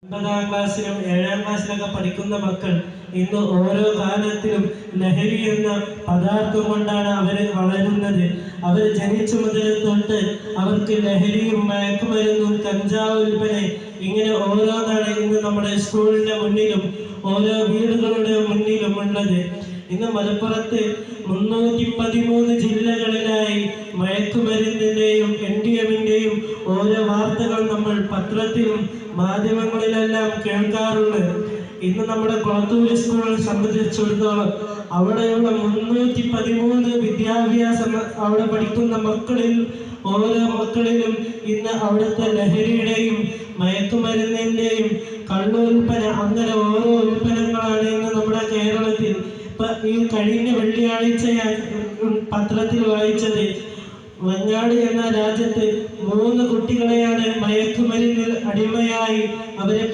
9ാം ക്ലാസ്സിലും 7ാം ക്ലാസ്സിലൊക്കെ പഠിക്കുന്ന മക്കൾ ഇന്ന് ഓരോ കാലത്തിലും ലഹരി എന്ന പദാർത്ഥം കൊണ്ടാണ് അവർ വളരുന്നത്. അവർ ജനിച്ചു മുതൽ തൊട്ട് അവർക്ക് ലഹരിയും മയക്കുമരുന്നും കഞ്ചാവ് വിൽപ്പന ഇങ്ങനെ ഓരോന്നാണ് ഇന്ന് നമ്മുടെ സ്കൂളിന്റെ മുന്നിലും ഓരോ വീടുകളുടെ മുന്നിലും ഉള്ളത്. ഇന്ന് മലപ്പുറത്ത് 313 ജില്ലകളിലായി മയക്കുമരുന്നിന്റെയും NDMന്റെയും ഓരോ വാർത്തകൾ നമ്മൾ പത്രത്തിലും മാധ്യമങ്ങളിലെല്ലാം കേൾക്കാറുണ്ട്. ഇന്ന് നമ്മുടെ കൊളത്തൂര് സ്കൂളിനെ സംബന്ധിച്ചിടത്തോളം അവിടെയുള്ള 313 വിദ്യാഭ്യാസം അവിടെ പഠിക്കുന്ന മക്കളിൽ ഓരോ മക്കളിലും ഇന്ന് അവിടുത്തെ ലഹരിയുടെയും മയക്കുമരുന്നിന്റെയും കള്ളുൽപ്പന അങ്ങനെ ഓരോ ഉൽപ്പന്നങ്ങളാണ് ഇന്ന് നമ്മുടെ കേരളത്തിൽ. ഇപ്പൊ ഈ കഴിഞ്ഞ വെള്ളിയാഴ്ച ഞാൻ പത്രത്തിൽ വായിച്ചത് വഞ്ഞാട് എന്ന രാജ്യത്ത് 3 കുട്ടികളെയാണ് മയക്കുമരുന്നിൽ അടിമയായി അവരെ